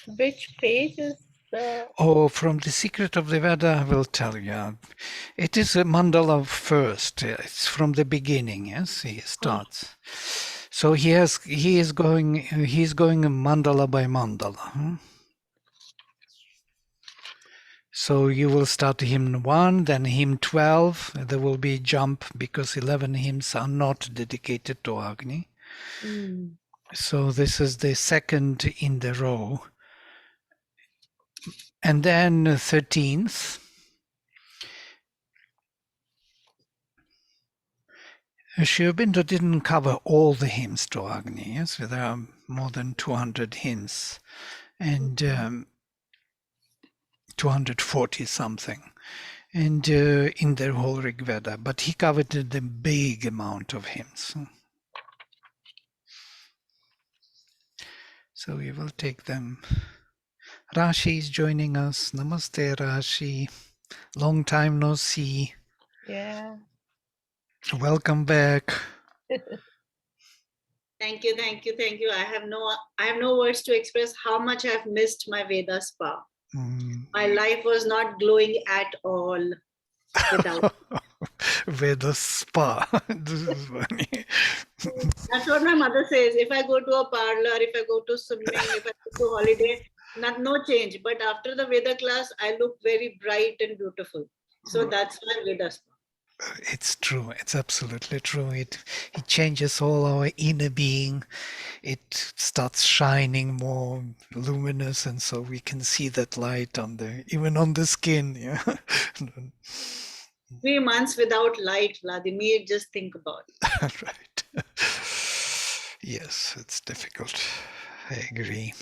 Which page is the... Oh, from the Secret of the Veda, I will tell you. It is a mandala first. It's from the beginning. Yes, he starts. So he's going mandala by mandala. So you will start hymn 1, then hymn 12. There will be a jump because 11 hymns are not dedicated to Agni. So this is the second in the row. And then 13th. Sri Aurobindo didn't cover all the hymns to Agni. Yes? There are more than 200 hymns and 240 something. And in the whole Rigveda, but he covered the big amount of hymns. So we will take them. Rashi is joining us. Namaste, Rashi. Long time no see. Yeah. Welcome back. Thank you, thank you, thank you. I have no words to express how much I've missed my Veda spa. My life was not glowing at all without. Veda spa. This is funny. That's what my mother says. If I go to a parlor, if I go to swimming, if I go to holiday, no change. But after the Veda class, I look very bright and beautiful. So that's my Veda spa. It's true. It's absolutely true. It changes all our inner being. It starts shining more luminous, and so we can see that light even on the skin. Yeah. 3 months without light, Vladimir, just think about it. Right. Yes, it's difficult. I agree.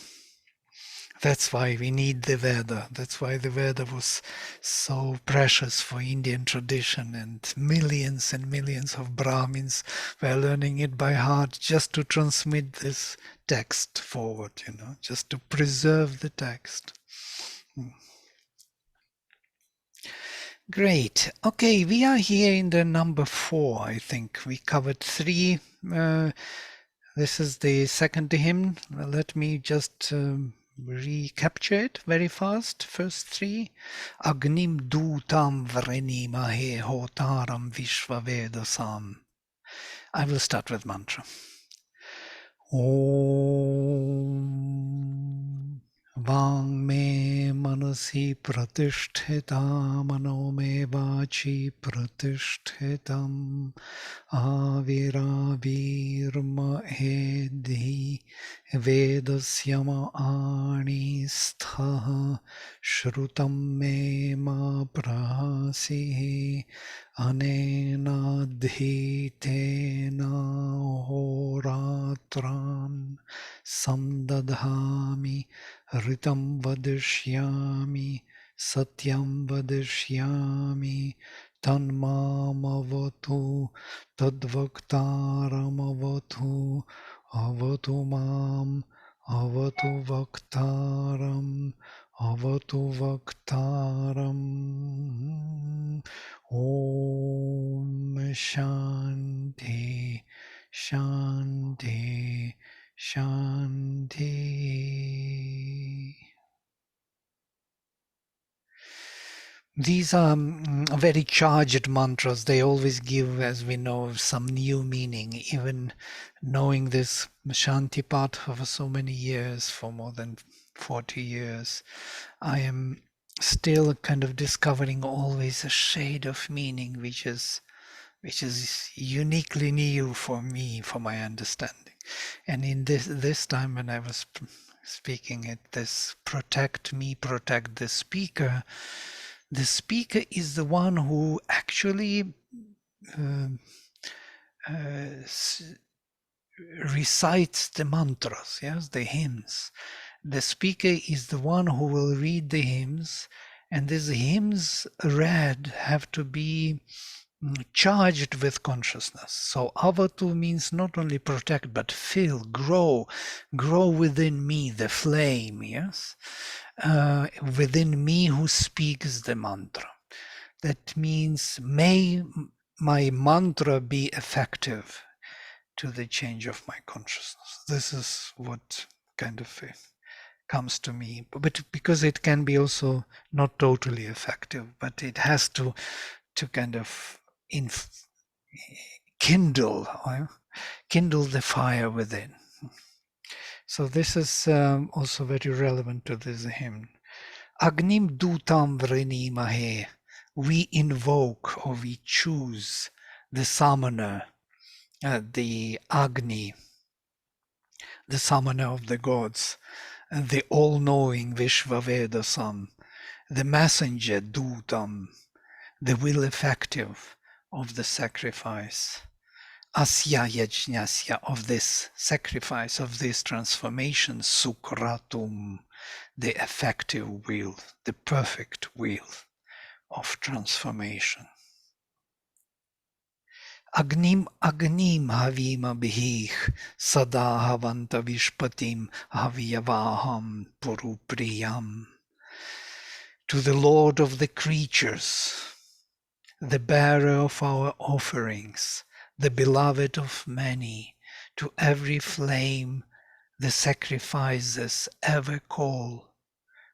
That's why we need the Veda. That's why the Veda was so precious for Indian tradition, and millions of Brahmins were learning it by heart just to transmit this text forward, just to preserve the text. Great. Okay, we are here in the number 4, I think. We covered 3. This is the second hymn. Let me just recapture it very fast. First 3. Agnim dutam vrenimahe hotaram vishvavedasam. I will start with mantra. Om Vang me manasi pratisthita mano me vachi pratishthitam Aviravirma edhi vedasyama anistha shrutam me ma prahasi anena dhitena horatran samdadhami ritam vadishyami satyam vadishyami tanmamavatu tadvaktaramavatu avatu mam avatu vaktaram avatu vaktaram. Om Shanti Shanti Shanti. These are very charged mantras. They always give, as we know, some new meaning. Even knowing this Shanti part for so many years, for more than 40 years, I am still kind of discovering always a shade of meaning which is uniquely new for me, for my understanding. And in this time when I was speaking it, this protect me, protect the speaker is the one who actually recites the mantras, yes, the hymns. The speaker is the one who will read the hymns, and these hymns read have to be charged with consciousness. So avatu means not only protect, but fill, grow within me the flame, yes, within me who speaks the mantra. That means may my mantra be effective to the change of my consciousness. This is what kind of comes to me, but because it can be also not totally effective, but it has to kind of kindle the fire within. So this is also very relevant to this hymn. Agnim dutam vrenimahe. We invoke or we choose the summoner, the Agni, the summoner of the gods, the all-knowing Vishvavedasam, the messenger dutam, the will effective of the sacrifice. Asya yajnasya, of this sacrifice, of this transformation, sukratum, the effective will, the perfect will of transformation. Agnim agnim havima bihich sada havanta vishpatim havyavaham purupriyam. To the Lord of the creatures, the bearer of our offerings, the beloved of many, to every flame the sacrifices ever call,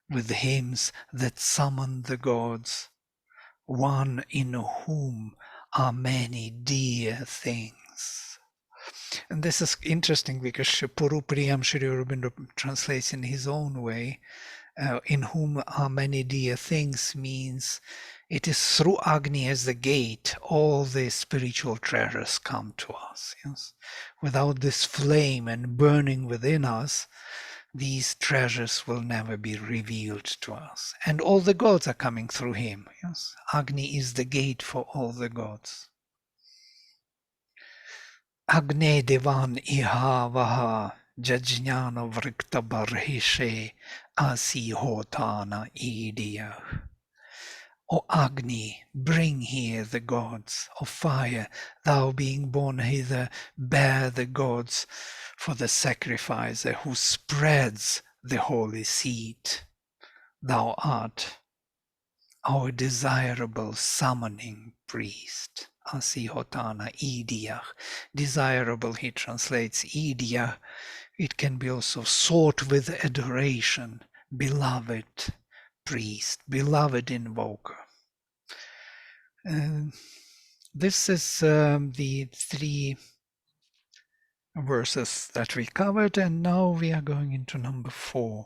with hymns that summon the gods, one in whom are many dear things. And this is interesting because Purupriyam Sri Aurobindo translates in his own way. In whom are many dear things means it is through Agni as the gate all the spiritual treasures come to us. Yes? Without this flame and burning within us, these treasures will never be revealed to us. And all the gods are coming through him. Yes? Agni is the gate for all the gods. Agne Devan Iha Vaha Jajnana Vrikta Barhishe Asi Hotana Idia. O Agni, bring here the gods of fire, thou being born hither, bear the gods for the sacrificer who spreads the holy seed. Thou art our desirable summoning priest. Asihotana Idiach. Desirable, he translates Idia. It can be also sought with adoration. Beloved priest, beloved invoker. This is the 3 verses that we covered, and now we are going into number 4.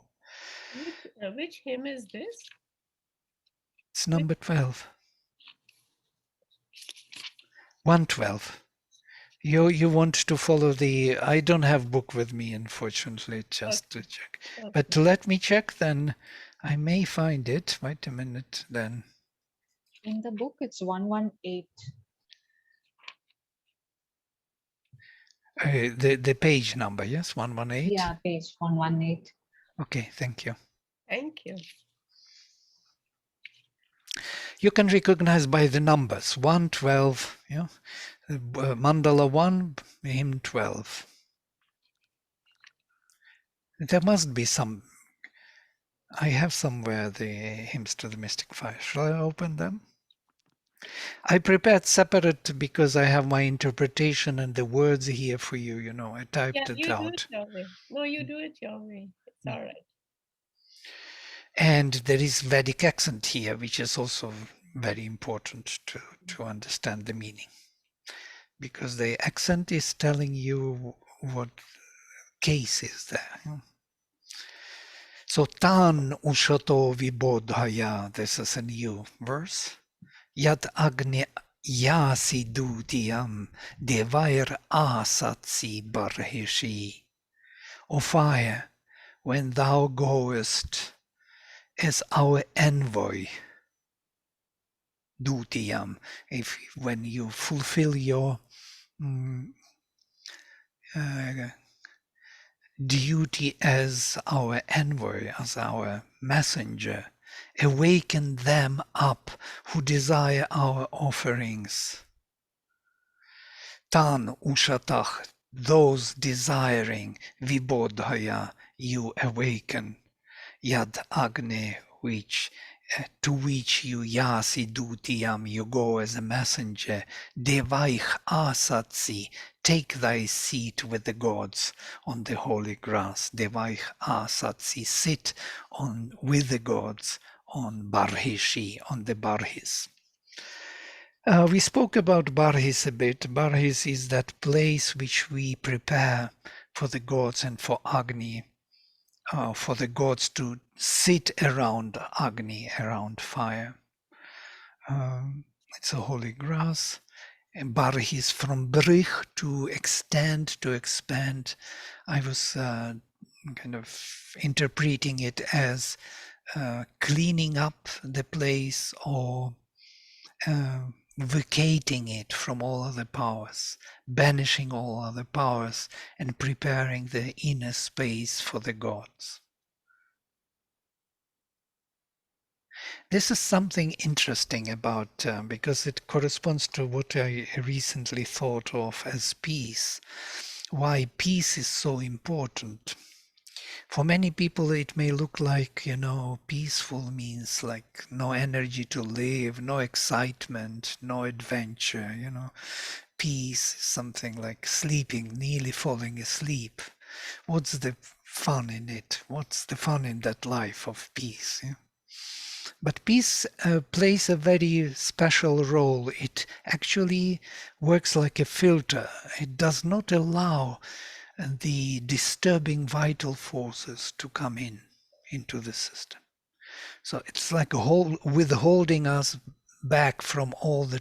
Which hymn is this? It's number 12. 112. You want to follow the... I don't have book with me, unfortunately, just to check. Okay. But let me check, then I may find it. Wait a minute, then. In the book, it's 118. The page number, yes? 118? Yeah, page 118. Okay, thank you. Thank you. You can recognize by the numbers. 112, yeah? Mandala 1, hymn 12. There must be some... I have somewhere the hymns to the mystic fire. Shall I open them? I prepared separate because I have my interpretation and the words here for you. You know, I typed Yeah, it you do out. it your way. No, you do it your way. It's all right. And there is Vedic accent here, which is also very important to understand the meaning. Because the accent is telling you what case is there. So tan ushato vibodhaya, this is a new verse. Yat agni yasi dutiyam devair asatsi barhishi. O fire, when thou goest as our envoy, dutiyam, when you fulfill your duty as our envoy, as our messenger, awaken them up who desire our offerings. Tan ushatach, those desiring, vibodhaya, you awaken. Yad Agni, which to which you yasi dutiyam, you go as a messenger, devaich asatsi, take thy seat with the gods on the holy grass, devaich asatsi, sit on with the gods on Barhishi, on the Barhis. We spoke about Barhis a bit. Barhis is that place which we prepare for the gods and for Agni, for the gods to sit around Agni, around fire. It's a holy grass. And Barhis from brich, to extend, to expand. I was kind of interpreting it as cleaning up the place or vacating it from all other powers, banishing all other powers, and preparing the inner space for the gods. This is something interesting about, because it corresponds to what I recently thought of as peace. Why peace is so important. For many people, it may look like, peaceful means like no energy to live, no excitement, no adventure, Peace is something like sleeping, nearly falling asleep. What's the fun in it? What's the fun in that life of peace? Yeah? But peace plays a very special role. It actually works like a filter. It does not allow the disturbing vital forces to come into the system. So it's like withholding us back from all the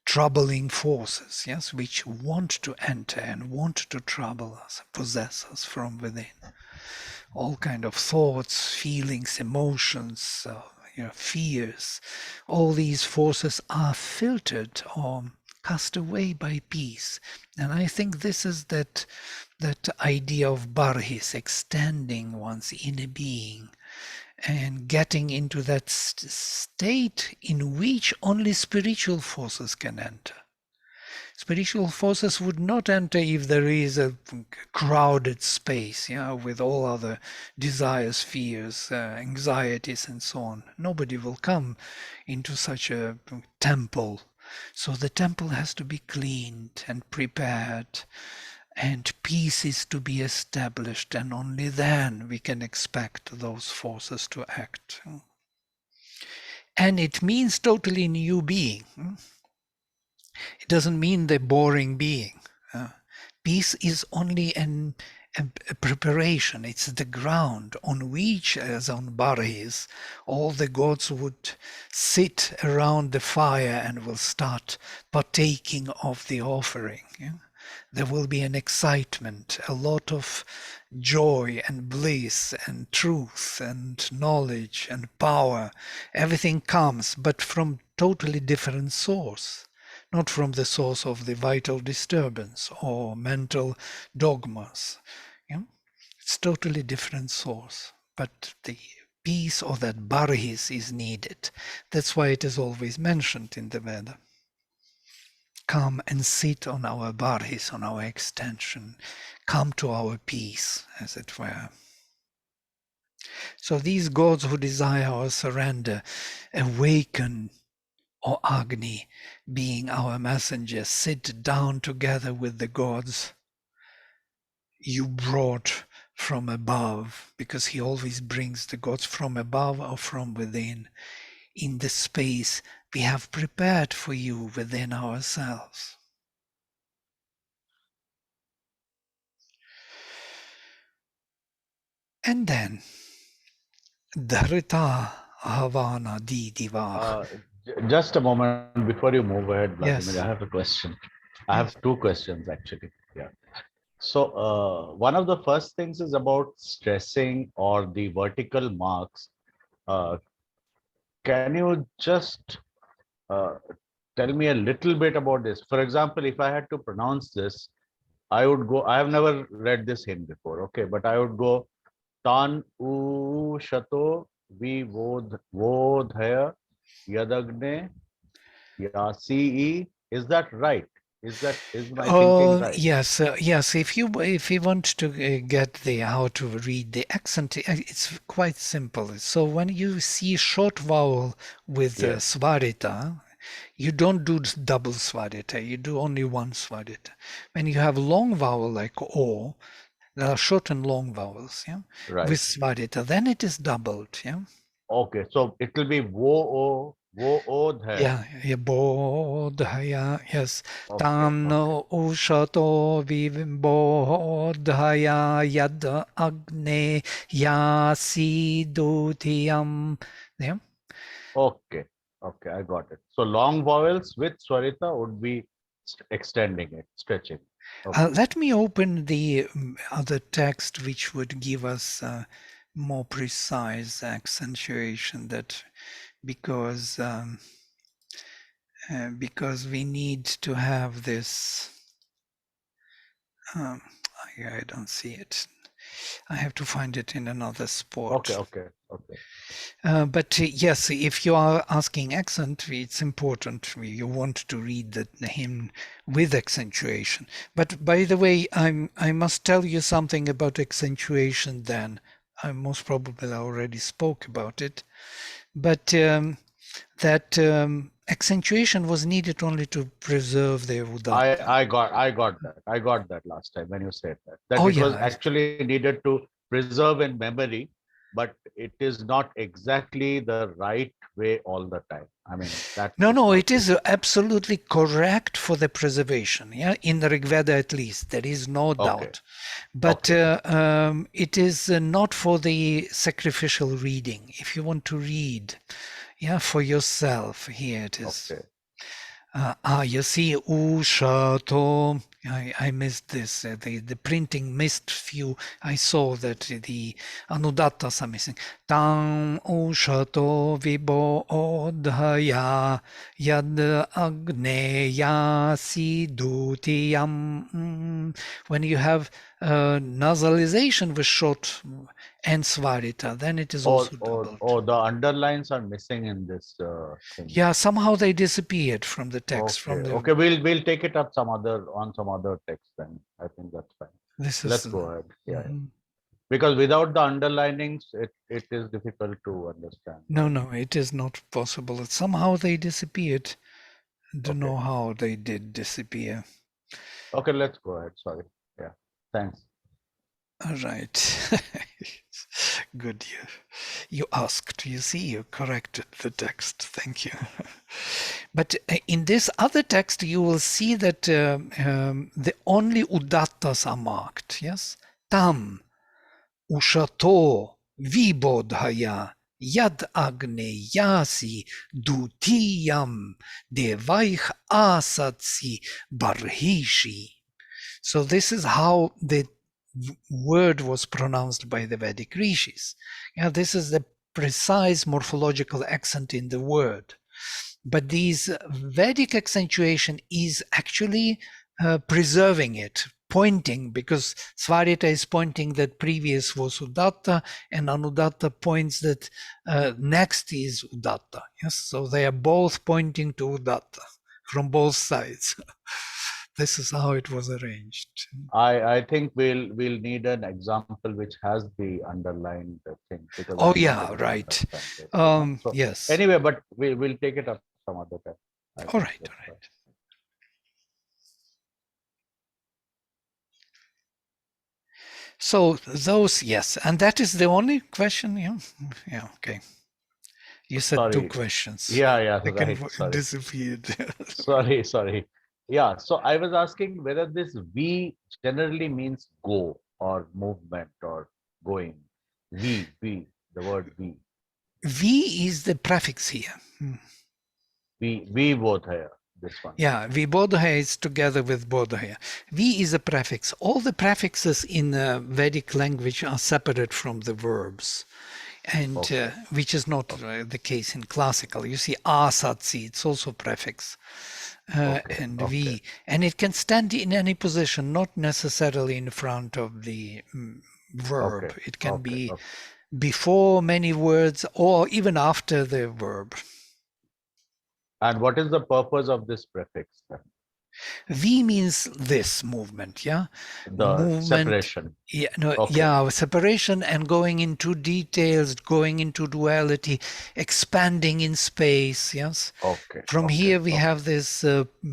troubling forces, yes, which want to enter and want to trouble us, possess us from within. All kind of thoughts, feelings, emotions, fears. All these forces are filtered or cast away by peace. And I think this is that idea of barhis, extending one's inner being and getting into that state in which only spiritual forces can enter. Spiritual forces would not enter if there is a crowded space, with all other desires, fears, anxieties, and so on. Nobody will come into such a temple. So the temple has to be cleaned and prepared, and peace is to be established, and only then we can expect those forces to act. And it means totally new being. It doesn't mean the boring being. Peace is only a preparation. It's the ground on which, as on Barhis, all the gods would sit around the fire and will start partaking of the offering. There will be an excitement, a lot of joy and bliss and truth and knowledge and power. Everything comes, but from totally different source. Not from the source of the vital disturbance or mental dogmas. It's totally different source. But the peace or that barhis is needed. That's why it is always mentioned in the Veda. Come and sit on our barhis, on our extension. Come to our peace, as it were. So these gods who desire our surrender awaken, or Agni, being our messenger, sit down together with the gods you brought from above, because he always brings the gods from above or from within, in the space we have prepared for you within ourselves. And then, Dharita Havana Didivah. Just a moment before you move ahead, Vladimir. Yes. I have a question. I have Yes. two questions actually. Yeah. So one of the first things is about stressing or the vertical marks. Uh, can you just uh, tell me a little bit about this? For example, if I had to pronounce this, I would go. I have never read this hymn before. Okay, but I would go Tan u shato vi vodhaya yadagne yasi. Is that right? Is my thinking right? Yes, yes. If you want to get the how to read the accent, it's quite simple. So when you see short vowel with Yes. svarita, you don't do double svarita. You do only one svarita. When you have long vowel like o, there are short and long vowels, yeah, Right. with svarita, then it is doubled, yeah. Okay. So it will be wo o dha. Yeah, bodhaya, yes. Okay. Okay. Tano ushato bodhaya yad agne yasi dutiyam. Yeah. Okay. Okay. I got it. So long vowels with Swarita would be extending it, stretching. Okay. Let me open the other text which would give us more precise accentuation that because we need to have this. I don't see it. I have to find it in another spot. Okay. Okay. Okay. But yes, if you are asking accent, it's important. You want to read the hymn with accentuation. But by the way, I must tell you something about accentuation then. I most probably already spoke about it. But that accentuation was needed only to preserve the udatta. I got that. I got that last time when you said that. That Oh it was yeah, actually needed to preserve in memory, but it is not exactly the right way all the time. I mean, that's no, my it is feeling. absolutely correct for the preservation. Yeah, in the Rigveda at least, there is no Okay. doubt. But Okay. it is not for the sacrificial reading. If you want to read, yeah, for yourself, here it is. Okay. You see, Ushato. I missed this. The printing missed few. I saw that the Anudattas are missing. Tam Ushato Vibodhaya Yad Agneya Sidutiyam. When you have nasalization with short and svarita, then it is also doubled. The underlines are missing in this thing. Yeah, somehow they disappeared from the text. Okay. From the Okay. We'll take it up some other text then. I think that's fine. this Let's is. go ahead. Yeah. Mhm. Because without the underlinings, it is difficult to understand. No, it is not possible. Somehow they disappeared. I don't Okay. know how they did disappear. Okay, let's go ahead. Sorry. Yeah. Thanks. All right. Good. You asked. You see, you corrected the text. Thank you. But in this other text, you will see that the only udattas are marked. Yes. Tam, ushato, vibodhaya, yad agne yasi, dutiyam, devaich asatsi, barhishi. So this is how the word was pronounced by the Vedic rishis. Yeah, this is the precise morphological accent in the word. But these Vedic accentuation is actually preserving it, pointing, because Svarita is pointing that previous was Udatta, and Anudatta points that next is Udatta. Yes, so they are both pointing to Udatta from both sides. This is how it was arranged. I think we'll need an example which has the underlined thing because Oh I'm not yeah, able to right. understand it. You know? So Yes. anyway, but we'll take it up some other time. I All think right, that's all fine. right. So those, yes, and that is the only question. Yeah. Okay. You said two Sorry. questions. Yeah, Second right. Sorry. disappeared. Sorry. Yeah, so I was asking whether this V generally means go or movement or going. The word V. V is the prefix here. V both here, this one. Yeah, Vibodhaya is together with Bodhaya. V is a prefix. All the prefixes in Vedic language are separate from the verbs, and Okay. which is not the case in classical. You see asatsi, it's also prefix. And V, and it can stand in any position, not necessarily in front of the verb. It can be before many words or even after the verb. And what is the purpose of this prefix then? V means this movement, yeah? The separation. Yeah, no, Okay. yeah, separation and going into details, going into duality, expanding in space, yes? Okay. From okay, here we okay, have this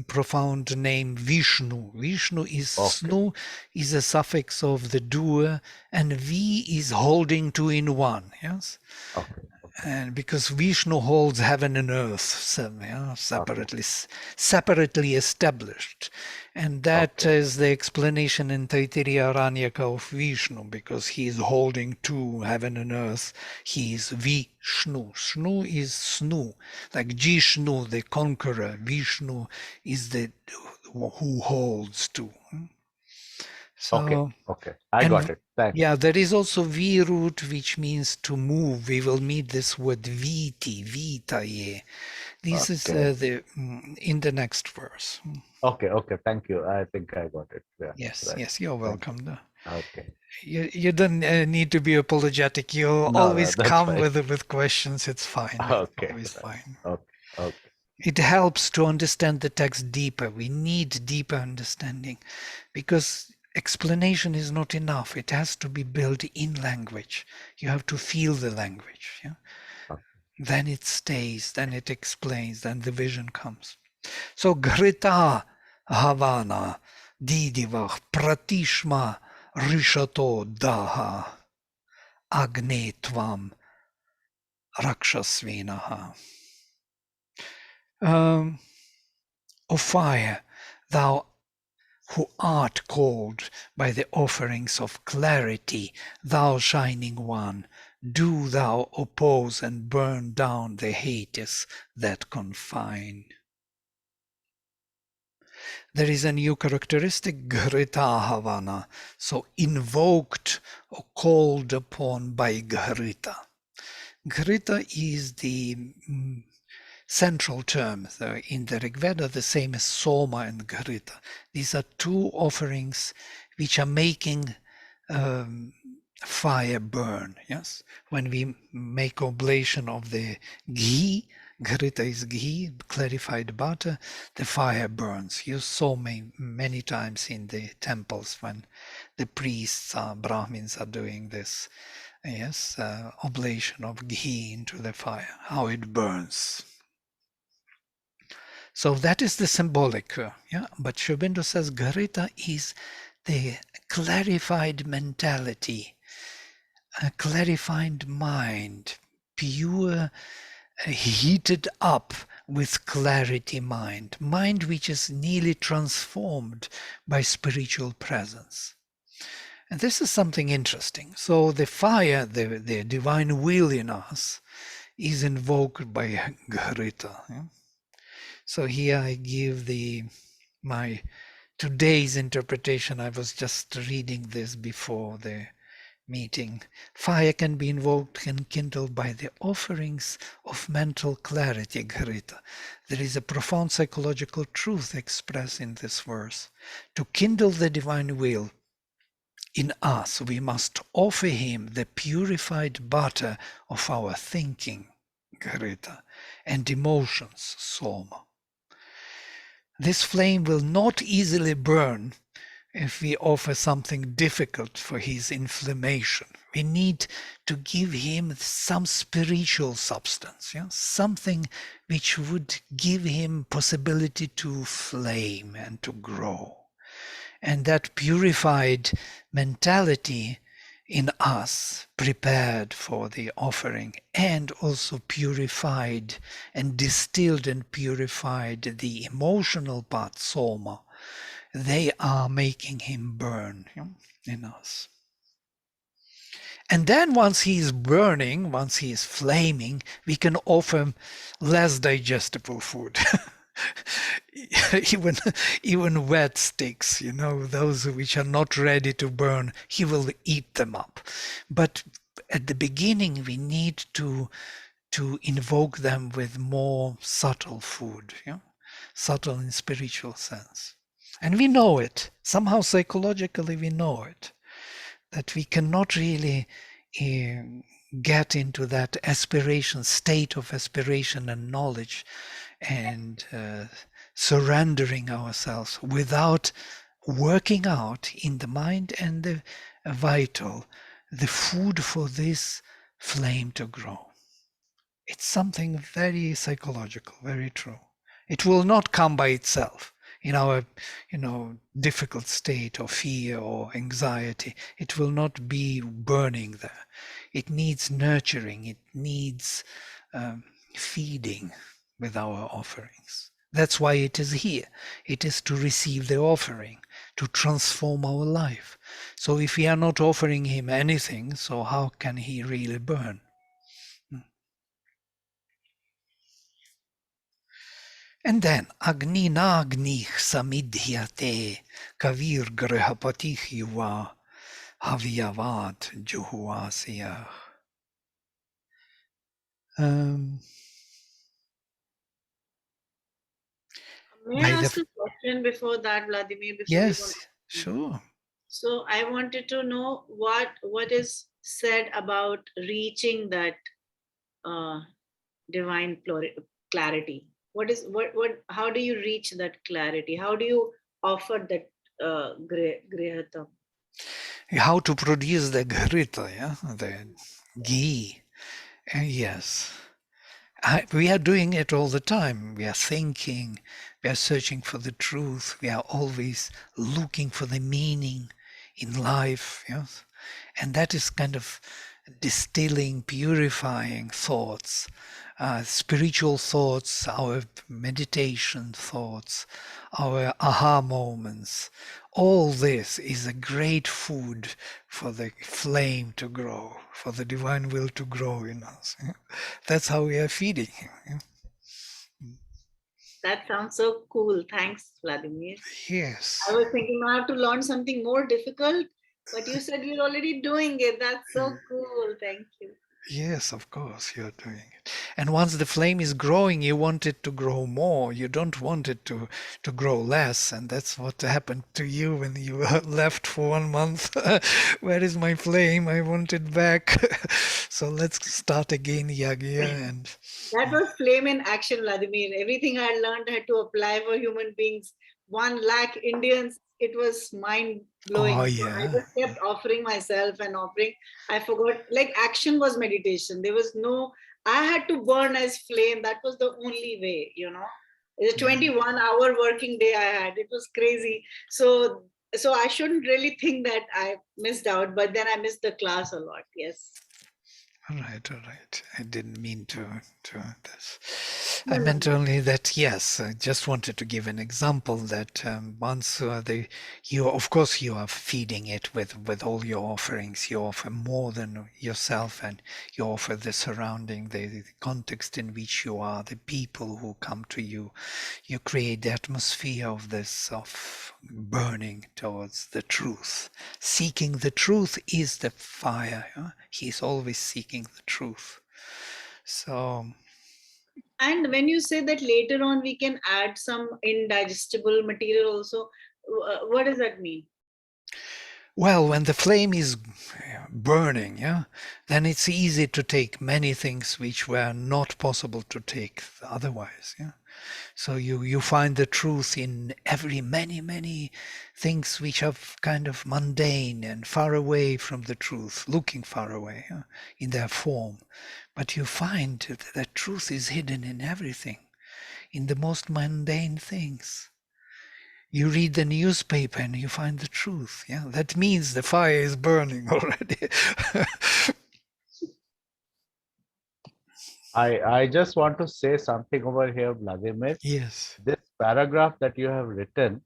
profound name Vishnu. Vishnu is Okay. snu, is a suffix of the doer, and V is holding two in one, yes? Okay. And because Vishnu holds heaven and earth separately established, and that is the explanation in Taittiriya Aranyaka of Vishnu, because he is holding two, heaven and earth. He is Vishnu. Shnu is Snu, like Jishnu, the conqueror. Vishnu is the who holds two. So, Okay. I got it. Thanks. yeah, there is also V root, which means to move. We will meet this word viti, vitaye. This is in the next verse. Okay. Thank you. I think I got it. Yeah. Yes, Right. yes, you're welcome. Okay. You don't need to be apologetic. You'll No, always that's come fine. with questions. It's fine. Okay. Always fine. Okay. It helps to understand the text deeper. We need deeper understanding, because explanation is not enough. It has to be built in language. You have to feel the language. Yeah? Okay. Then it stays, then it explains, then the vision comes. So Grita Havana Didivach Pratishma Rishato Daha Agni Tvam Rakshasvinaha. O fire, thou who art called by the offerings of clarity, thou shining one, do thou oppose and burn down the Hades that confine. There is a new characteristic, Grita Havana, so invoked or called upon by Grita. Grita is the central term in the Rigveda, the same as Soma and Grita. These are two offerings which are making fire burn. Yes, when we make oblation of the ghee, Grita is ghee, clarified butter, the fire burns. You saw many times in the temples when the priests, Brahmins, are doing this. Yes, oblation of ghee into the fire, how it burns. So that is the symbolic, yeah. But Sri Aurobindo says Grita is the clarified mentality, a clarified mind, pure, heated up with clarity mind which is nearly transformed by spiritual presence. And this is something interesting. So the fire, the divine will in us, is invoked by Grita. Yeah? So here I give my today's interpretation. I was just reading this before the meeting. Fire can be invoked and kindled by the offerings of mental clarity, Grita. There is a profound psychological truth expressed in this verse. To kindle the divine will in us, we must offer him the purified butter of our thinking, Grita, and emotions, Soma. This flame will not easily burn if we offer something difficult for his inflammation. We need to give him some spiritual substance, yeah? Something which would give him possibility to flame and to grow. And that purified mentality in us, prepared for the offering, and also purified and distilled and purified the emotional part, Soma, they are making him burn in us. And then once he is burning, once he is flaming, we can offer less digestible food. even wet sticks, those which are not ready to burn, he will eat them up. But at the beginning, we need to invoke them with more subtle food, subtle in spiritual sense. And we know it. Somehow psychologically we know it. That we cannot really get into that aspiration, state of aspiration and knowledge and surrendering ourselves without working out in the mind and the vital the food for this flame to grow. It's something very psychological, very true. It will not come by itself in our, difficult state of fear or anxiety. It will not be burning there. It needs nurturing. It needs feeding with our offerings. That's why it is here. It is to receive the offering, to transform our life. So if we are not offering him anything, so how can he really burn? And then Agni Nagni Samidhyate Kavir Grihapatih Yuva Havyavad Juhuasya. May I ask a question before that, Vladimir? Before we go yes, sure. So I wanted to know what is said about reaching that divine clarity. What? How do you reach that clarity? How do you offer that grihata? How to produce the ghrita, yeah? The ghee. Yes. We are doing it all the time. We are thinking, we are searching for the truth, we are always looking for the meaning in life. Yes? And that is kind of distilling, purifying thoughts, spiritual thoughts, our meditation thoughts, our aha moments. All this is a great food for the flame to grow, for the divine will to grow in us. That's how we are feeding him. That sounds so cool. Thanks, Vladimir. Yes. I was thinking I have to learn something more difficult, but you said you're already doing it. That's so cool. Thank you. Yes, of course, you're doing it. And once the flame is growing, you want it to grow more. You don't want it to grow less. And that's what happened to you when you left for 1 month. Where is my flame? I want it back. So let's start again, Yagya. And that was flame in action, Vladimir. Everything I learned had to apply for human beings. 1 lakh Indians. It was mind blowing. oh, So I yeah. just kept offering myself and offering. I forgot, like action was meditation. There was no, I had to burn as flame. That was the only way, It's a 21-hour working day I had. It was crazy. So I shouldn't really think that I missed out, but then I missed the class a lot. Yes. All right. I didn't mean to this. No, I no, meant no. only that, yes, I just wanted to give an example that once you, of course, you are feeding it with all your offerings. You offer more than yourself, and you offer the surrounding, the context in which you are, the people who come to you. You create the atmosphere of this, of burning towards the truth. Seeking the truth is the fire. Yeah? He's always seeking the truth. So, And when you say that later on we can add some indigestible material also, what does that mean? well, when the flame is burning, yeah, then it's easy to take many things which were not possible to take otherwise. Yeah. So you find the truth in every many things which are kind of mundane and far away from the truth, looking far away in their form. But you find that truth is hidden in everything, in the most mundane things. You read the newspaper and you find the truth. Yeah, that means the fire is burning already. I just want to say something over here, Vladimir. Yes. This paragraph that you have written,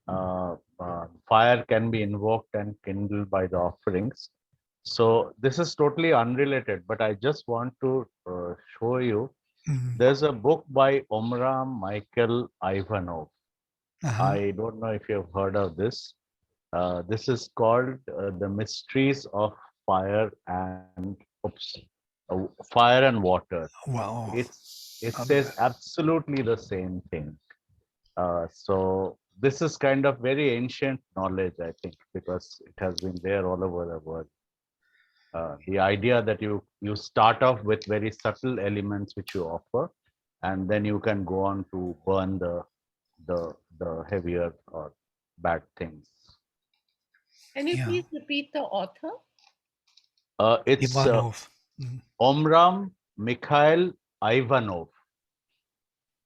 fire can be invoked and kindled by the offerings. So this is totally unrelated, but I just want to show you. Mm. There's a book by Omram Michael Ivanov. I don't know if you've heard of this. This is called The Mysteries of Fire and Fire and Water. Wow. It says absolutely the same thing. So this is kind of very ancient knowledge, I think, because it has been there all over the world. The idea that you start off with very subtle elements which you offer, and then you can go on to burn the the heavier or bad things. Can you Yeah. please repeat the author? It's Ivanov. Mm. Omram Mikhail Ivanov.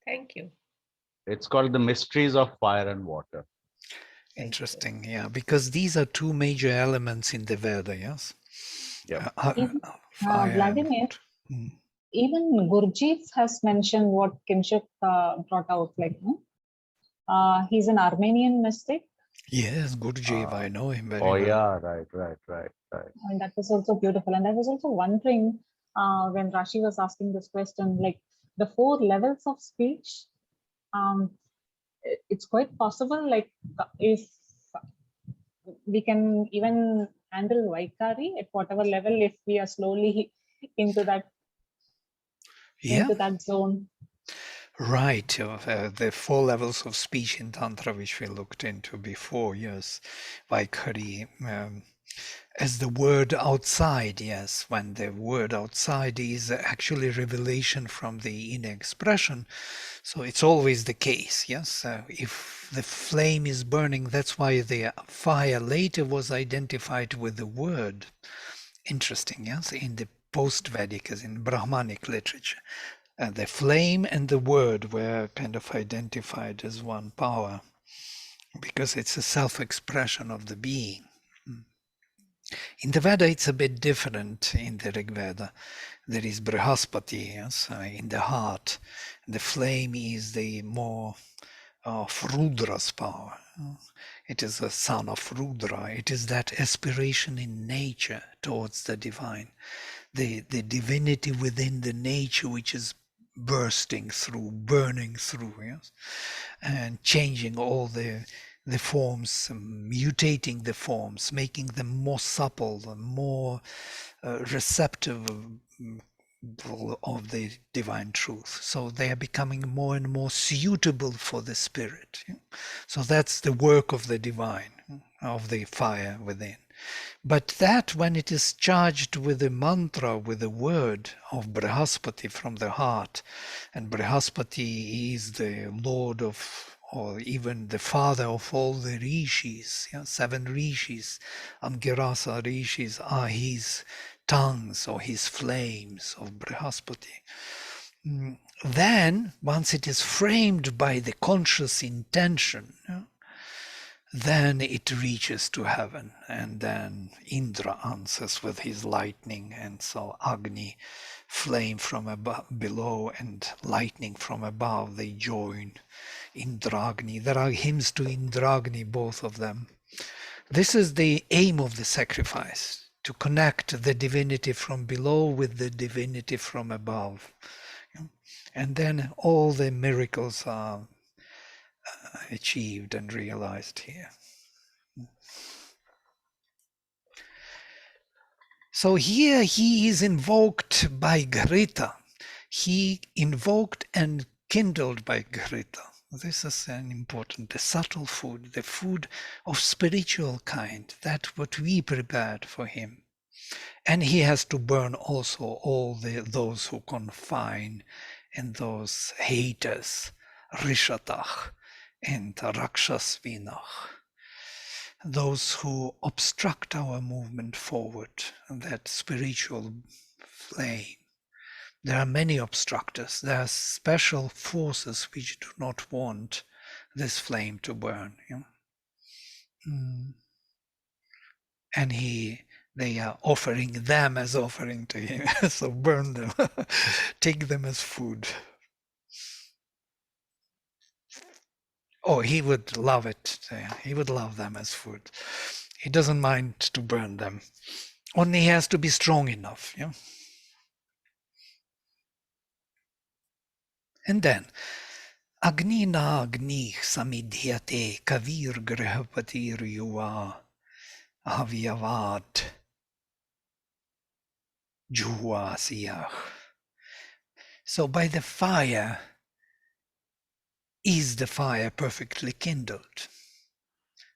Thank you. It's called The Mysteries of Fire and Water. Interesting, yeah, because these are two major elements in the Veda, yes? Yeah. Even, Fire and Vladimir, water. Mm. even Gurjeet has mentioned what Kinshuk brought out. Like, no? He's an Armenian mystic, Yes, Gurdjieff, I know him very Oh well. yeah, right. and that was also beautiful. And I was also wondering when Rashi was asking this question, like the 4 levels of speech. It's quite possible, like if we can even handle Vaikari at whatever level, if we are slowly into that Yeah, zone. right. The 4 levels of speech in Tantra, which we looked into before, yes. Vaikari, as the word outside, yes, when the word outside is actually revelation from the inner expression. So it's always the case, yes. If the flame is burning, that's why the fire later was identified with the word. Interesting, yes, in the post-Vedic, as in Brahmanic literature. The flame and the word were kind of identified as one power because it's a self-expression of the being. In the Veda, it's a bit different. In the Rigveda, there is Brihaspati, yes, in the heart. The flame is the more of Rudra's power. It is the son of Rudra. It is that aspiration in nature towards the divine, the divinity within the nature which is bursting through, burning through, yes, and changing all the forms, mutating the forms, making them more supple, more receptive of the divine truth. So they are becoming more and more suitable for the spirit. So that's the work of the divine, of the fire within. But that, when it is charged with the mantra, with the word of Brihaspati from the heart, and Brihaspati is the lord of, or even the father of all the rishis, 7 rishis, Angirasa rishis are his tongues or his flames of Brihaspati. Then, once it is framed by the conscious intention, then it reaches to heaven, and then Indra answers with his lightning, and so Agni, flame from above, below, and lightning from above, they join. Indragni. There are hymns to Indragni, both of them. This is the aim of the sacrifice, to connect the divinity from below with the divinity from above. And then all the miracles are achieved and realized here. So here he is invoked by Grita. He invoked and kindled by Grita. This is an important, the subtle food, the food of spiritual kind, that what we prepared for him. And he has to burn also all those who confine and those haters, Rishatach and Rakshasvinach, those who obstruct our movement forward, that spiritual flame. There are many obstructors. There are special forces which do not want this flame to burn. And they are offering them as offering to him. So burn them, take them as food. Oh, he would love it. He would love them as food. He doesn't mind to burn them. Only he has to be strong enough. And then, Agni na Agni samidhyate kavir grahapatir yuva avyavad juhasiyah. So by the fire is the fire perfectly kindled.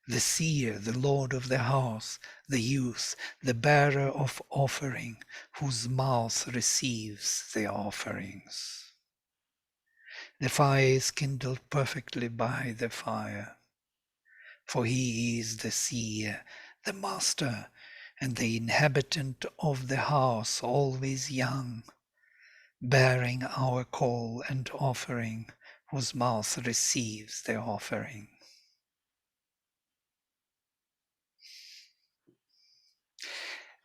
The seer, the lord of the house, the youth, the bearer of offering, whose mouth receives the offerings. The fire is kindled perfectly by the fire, for he is the seer, the master, and the inhabitant of the house, always young, bearing our call and offering, whose mouth receives the offering.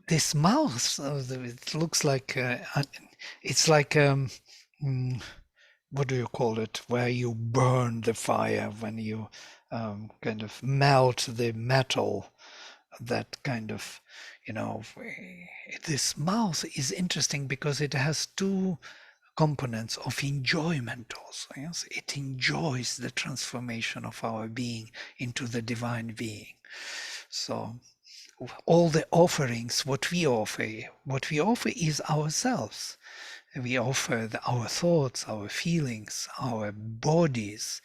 This mouth, it looks like, it's like, what do you call it, where you burn the fire, when you kind of melt the metal, that kind of, this mouth is interesting because it has two components of enjoyment also. Yes, it enjoys the transformation of our being into the divine being. So all the offerings, what we offer is ourselves. We offer our thoughts, our feelings, our bodies,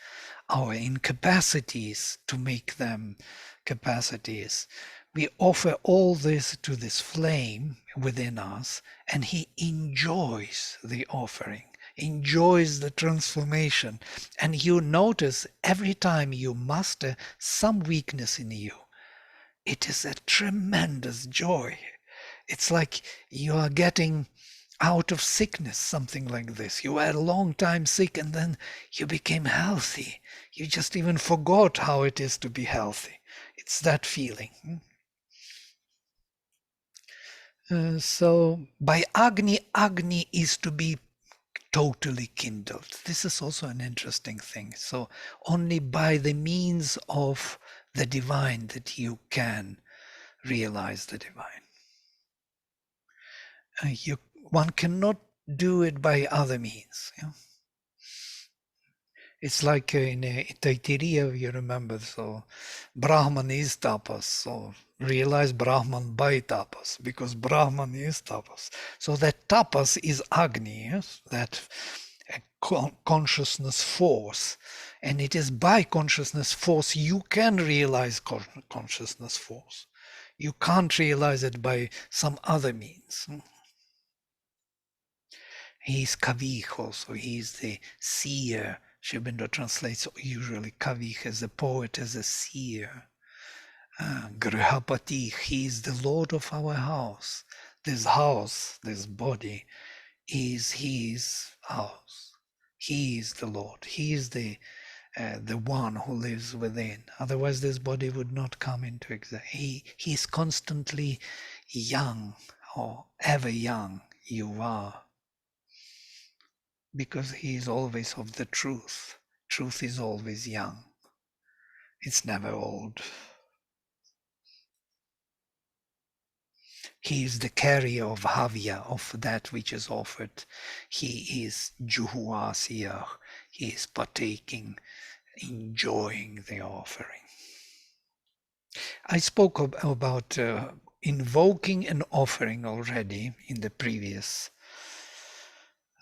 our incapacities to make them capacities. We offer all this to this flame within us, and he enjoys the offering, enjoys the transformation. And you notice every time you master some weakness in you, it is a tremendous joy. It's like you are getting out of sickness, something like this. You were a long time sick and then you became healthy. You just even forgot how it is to be healthy. It's that feeling. So by Agni, Agni is to be totally kindled. This is also an interesting thing. So only by the means of the divine that you can realize the divine. One cannot do it by other means. Yeah? It's like in Taittiriya, you remember, so Brahman is tapas, so realize Brahman by tapas, because Brahman is tapas. So that tapas is Agni, yes? That consciousness force. And it is by consciousness force you can realize consciousness force. You can't realize it by some other means. He is Kavich also, he is the seer. Sri Aurobindo translates usually Kavich as a poet, as a seer. Grihapati, he is the Lord of our house. This house, this body, is his house. He is the Lord. He is the one who lives within. Otherwise, this body would not come into existence. He is constantly young, or ever young. You are. Because he is always of the truth. Truth is always young. It's never old. He is the carrier of Havya, of that which is offered. He is Juhuasiyah. He is partaking, enjoying the offering. I spoke about invoking an offering already in the previous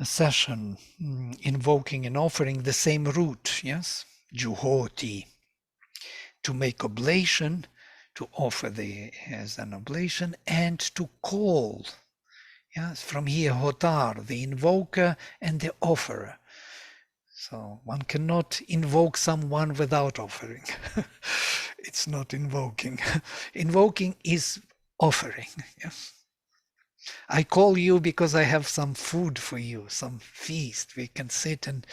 session. Invoking and offering the same root, yes? Juhoti. To make oblation, to offer as an oblation, and to call. Yes, from here, hotar, the invoker and the offerer. So one cannot invoke someone without offering. It's not invoking. Invoking is offering. Yes. I call you because I have some food for you, some feast. We can sit and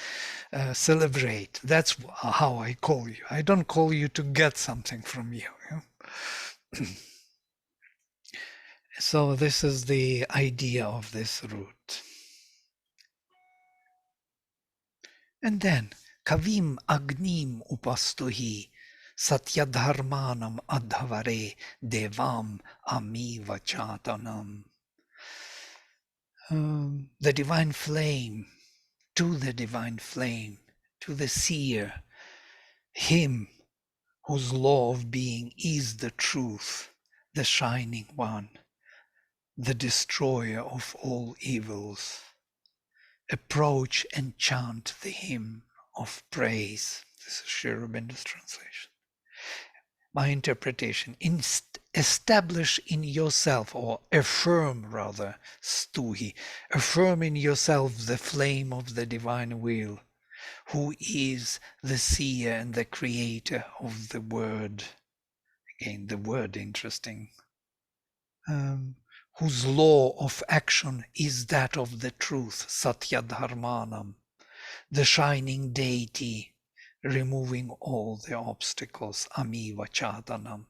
celebrate. That's how I call you. I don't call you to get something from you. So this is the idea of this root. And then, Kavim Agnim Upastuhi Satyadharmanam Adhavare Devam Amiva Chatanam. The divine flame, to the divine flame, to the seer, him whose law of being is the truth, the shining one, the destroyer of all evils. Approach and chant the hymn of praise. This is Sri Aurobindo's translation. My interpretation, establish in yourself, or affirm rather, stuhi, affirm in yourself the flame of the divine will. who is the seer and the creator of the word. Again, the word interesting. Whose law of action is that of the truth, Satya Dharmanam, the shining deity, removing all the obstacles, Amiva Chadanam.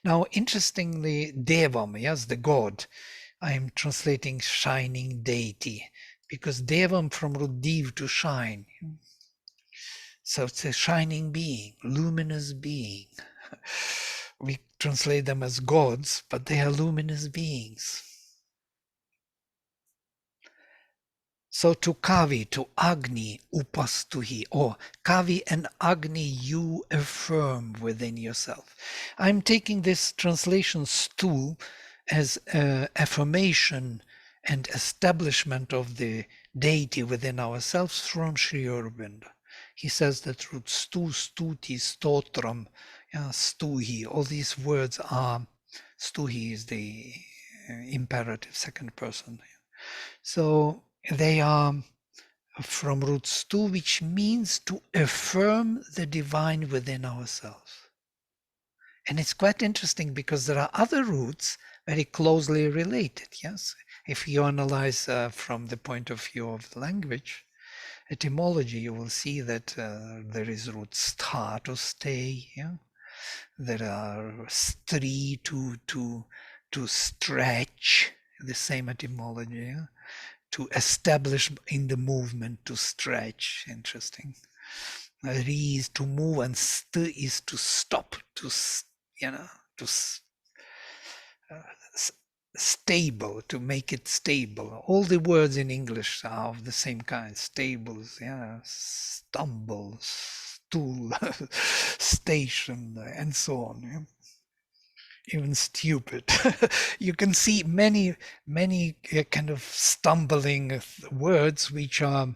Now, interestingly, Devam, yes, the god, I am translating shining deity, because Devam from Rudiv, to shine. So it's a shining being, luminous being. We translate them as gods, but they are luminous beings. So to Kavi, to Agni, upastuhi, or Kavi and Agni, you affirm within yourself. I'm taking this translation stu as affirmation and establishment of the deity within ourselves from Sri Aurobindo. He says that through stu, stuti, stotram, stuhi, all these words are, stuhi is the imperative second person. So they are from root stu, which means to affirm the divine within ourselves. And it's quite interesting because there are other roots very closely related. Yes, if you analyze from the point of view of the language etymology, you will see that there is root sta, to stay. Yeah, there are stri, to stretch, the same etymology. Yeah? To establish in the movement, to stretch. Interesting. Ri is to move, and st is to stop, to to stable, to make it stable. All the words in English are of the same kind. Stables, yeah, stumble, stool, station, and so on. Yeah? Even stupid. You can see many kind of stumbling words which are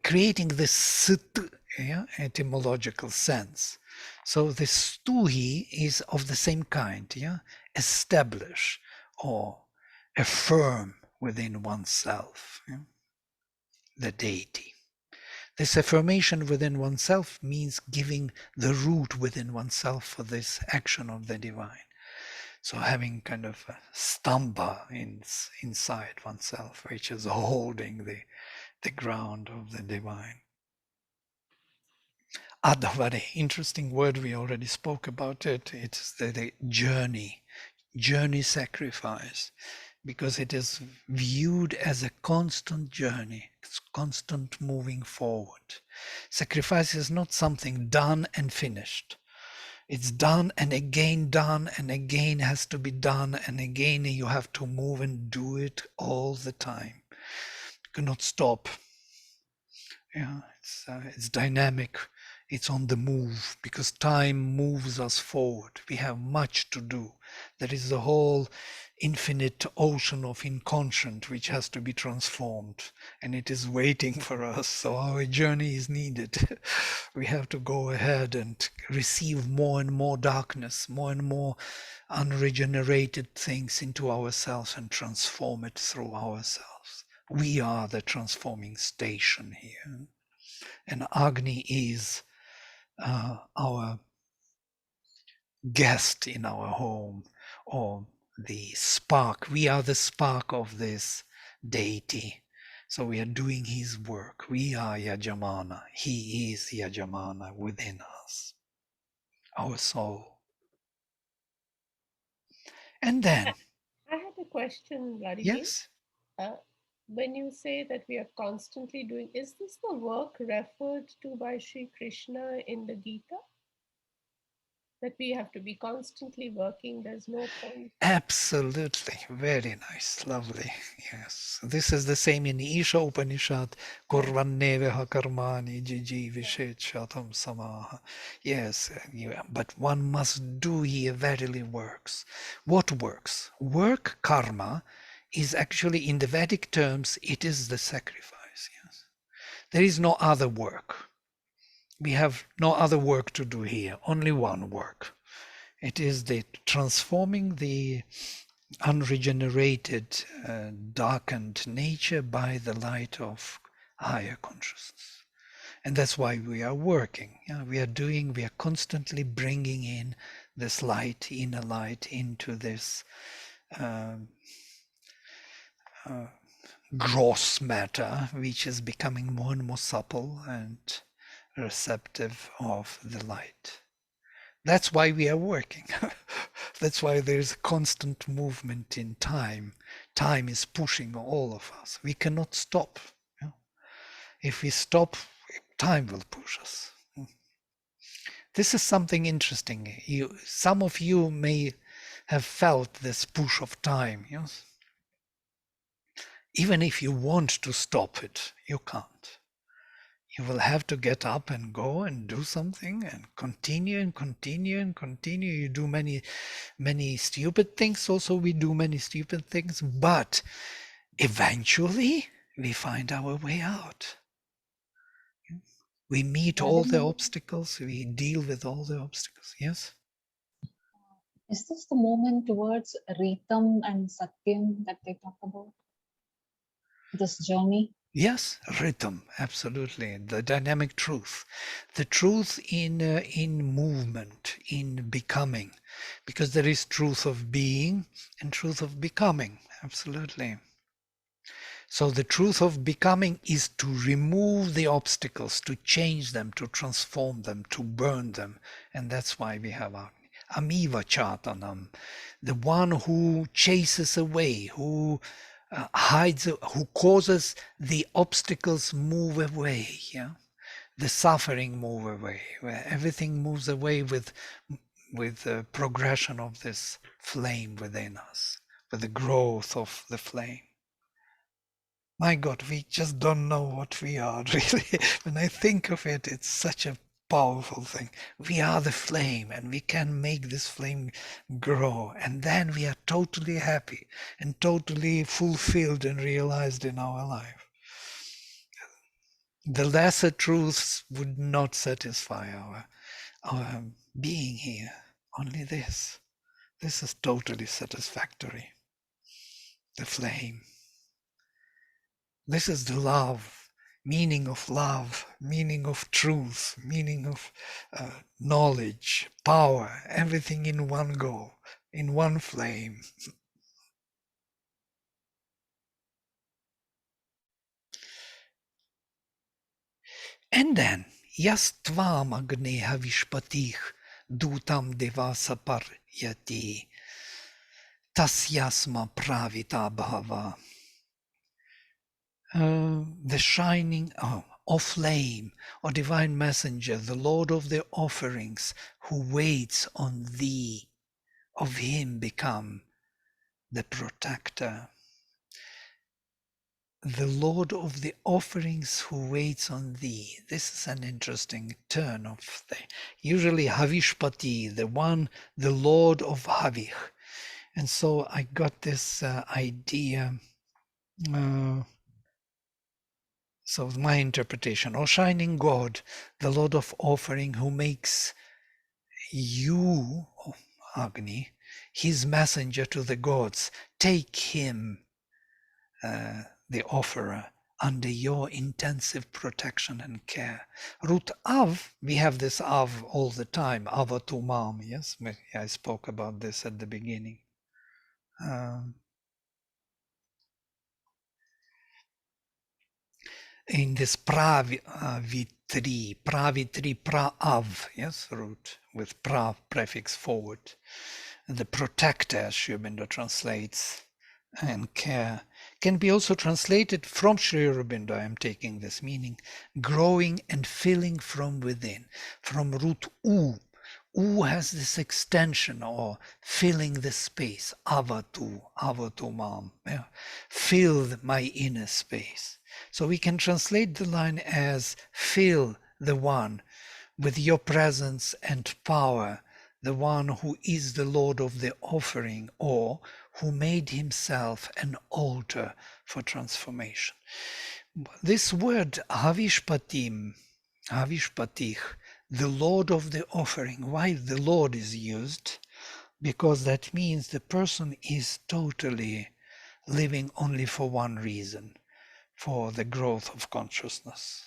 creating this sit, yeah, etymological sense. So the stuhi is of the same kind, yeah, establish or affirm within oneself, yeah? The deity. This affirmation within oneself means giving the root within oneself for this action of the divine. So having kind of a stamba inside oneself, which is holding the ground of the divine. Adhavare, interesting word, we already spoke about it. It's the journey sacrifice, because it is viewed as a constant journey, it's constant moving forward. Sacrifice is not something done and finished. It's done and again has to be done, and again you have to move and do it all the time. You cannot stop. Yeah, it's dynamic. It's on the move, because time moves us forward. We have much to do. There is the whole infinite ocean of inconscient which has to be transformed, and it is waiting for us. So our journey is needed. We have to go ahead and receive more and more darkness, more and more unregenerated things into ourselves, and transform it through ourselves. We are the transforming station here. And Agni is our guest in our home, or the spark. We are the spark of this deity. So we are doing his work. We are Yajamana. He is Yajamana within us, our soul. And then, I had a question, Vladimir. yes, When you say that we are constantly doing, is this the work referred to by Sri Krishna in the Gita? That we have to be constantly working, there's no point. absolutely. Very nice. Lovely. Yes. This is the same in Isha Upanishad. Kurvanneveha karmani jiji vishechatam samaha. Yes, but one must do here verily works. What works? Work, karma, is actually, in the Vedic terms, it is the sacrifice. Yes. There is no other work. We have no other work to do here, only one work. It is the transforming the unregenerated, darkened nature by the light of higher consciousness. And that's why we are working. We are constantly bringing in this light, inner light, into this um, uh, gross matter, which is becoming more and more supple and receptive of the light. That's why we are working. That's why there's a constant movement in time. Time is pushing all of us. We cannot stop. If we stop, time will push us. This is something interesting. Some of you may have felt this push of time. Yes? Even if you want to stop it, you can't. You will have to get up and go and do something and continue and continue and continue. You do many stupid things. Also, we do many stupid things, but eventually we find our way out. We meet all the obstacles. We deal with all the obstacles. Yes? Is this the movement towards Ritam and Satyam that they talk about? This journey? Yes, rhythm, absolutely. The dynamic truth, the truth in movement, in becoming, because there is truth of being and truth of becoming. Absolutely. So the truth of becoming is to remove the obstacles, to change them, to transform them, to burn them, and that's why we have Agni. Amiva Chatanam, the one who chases away, who hides, who causes the obstacles move away, yeah, the suffering move away, where everything moves away with the progression of this flame within us, with the growth of the flame. My God, we just don't know what we are, really. When I think of it, it's such a powerful thing. We are the flame, and we can make this flame grow, and then we are totally happy and totally fulfilled and realized in our life. The lesser truths would not satisfy our being here. Only this. This is totally satisfactory. The flame. This is the love, meaning of truth, meaning of knowledge, power, everything in one go, in one flame. And then, Yastvam Agni Havishpatich Dutam Devasa Paryati Tasyasma Pravita Bhava. The shining or flame or divine messenger, the Lord of the offerings, who waits on thee, of him become the protector. The Lord of the offerings who waits on thee. This is an interesting turn of the usually Havishpati, the Lord of Havich. And so I got this idea. So my interpretation, O shining God, the Lord of offering, who makes you, Agni, his messenger to the gods, take him, the offerer, under your intensive protection and care. Root Av, we have this Av all the time, Avatumam, yes? I spoke about this at the beginning. In this pravitri, pra-av, yes, root with pra prefix forward. The protector, as Sri Aurobindo translates, and care, can be also translated from Sri Aurobindo, I am taking this meaning, growing and filling from within, from root U. U has this extension or filling the space, avatu mam, yeah. Fill my inner space. So we can translate the line as fill the one with your presence and power, the one who is the Lord of the offering, or who made himself an altar for transformation. This word Havishpatich, the Lord of the offering, why the Lord is used? Because that means the person is totally living only for one reason, for the growth of consciousness.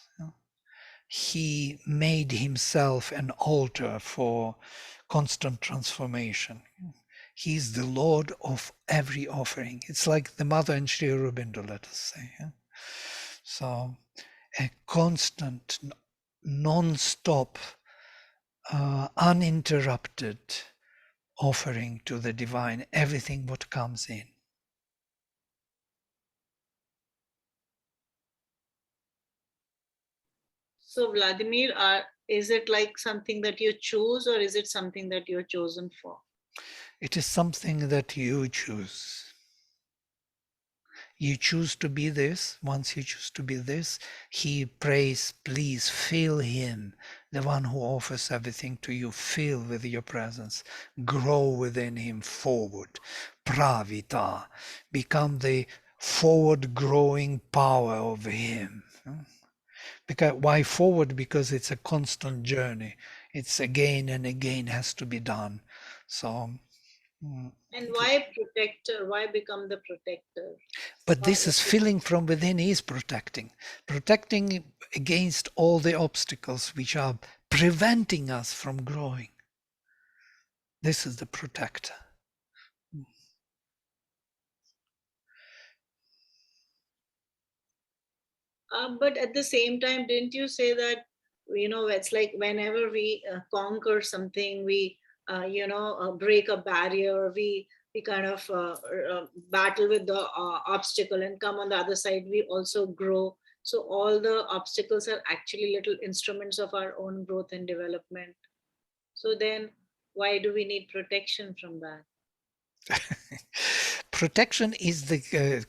he made himself an altar for constant transformation. He's the Lord of every offering. It's like the Mother and Sri Aurobindo, let us say. Yeah? So a constant, non-stop, uninterrupted offering to the divine, everything what comes in. So Vladimir, is it like something that you choose, or is it something that you're chosen for? It is something that you choose. You choose to be this. Once you choose to be this, he prays, please feel him, the one who offers everything to you. Feel with your presence. Grow within him forward. Pravita. Become the forward growing power of him. Because why forward? Because it's a constant journey. It's again and again has to be done. So And why protector? Why become the protector? but this is filling from within is protecting against all the obstacles which are preventing us from growing. This is the protector. But at the same time, didn't you say that, it's like whenever we conquer something, we, break a barrier, we kind of battle with the obstacle and come on the other side, we also grow. So all the obstacles are actually little instruments of our own growth and development. So then why do we need protection from that? Protection is the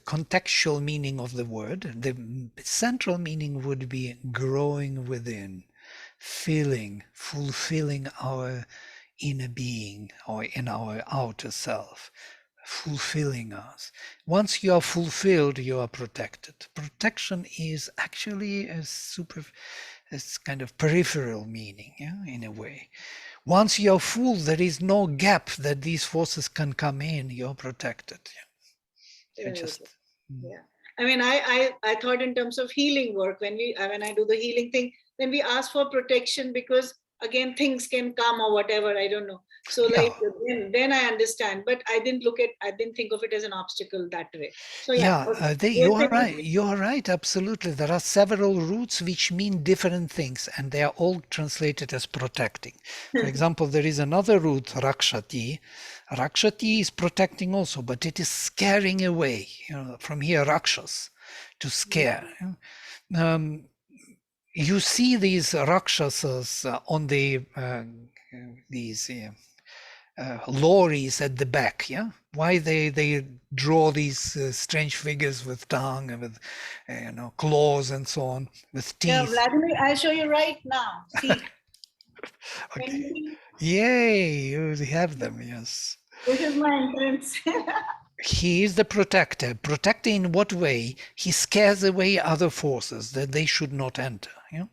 contextual meaning of the word. The central meaning would be growing within, feeling, fulfilling our inner being or in our outer self, fulfilling us. Once you are fulfilled, you are protected. Protection is actually it's kind of peripheral meaning, yeah, in a way. Once you're full, there is no gap that these forces can come in. You're protected. You're just. Yeah. I mean, I thought in terms of healing work, when I do the healing thing, then we ask for protection because again things can come or whatever, I don't know. So Yeah. like then I understand, but I didn't think of it as an obstacle that way. So yeah, okay. You are right. You are right. Absolutely. There are several roots which mean different things, and they are all translated as protecting. For example, there is another root, rakshati. Rakshati is protecting also, but it is scaring away. From here, rakshas, to scare. You see these rakshasas on these lorries at the back, yeah? Why they draw these strange figures with tongue and with claws and so on, with teeth. Yeah, Vladimir, I'll show you right now. See. Okay. Yay, you have them, yes. This is my entrance. He is the protector. Protector in what way? He scares away other forces that they should not enter. Yeah?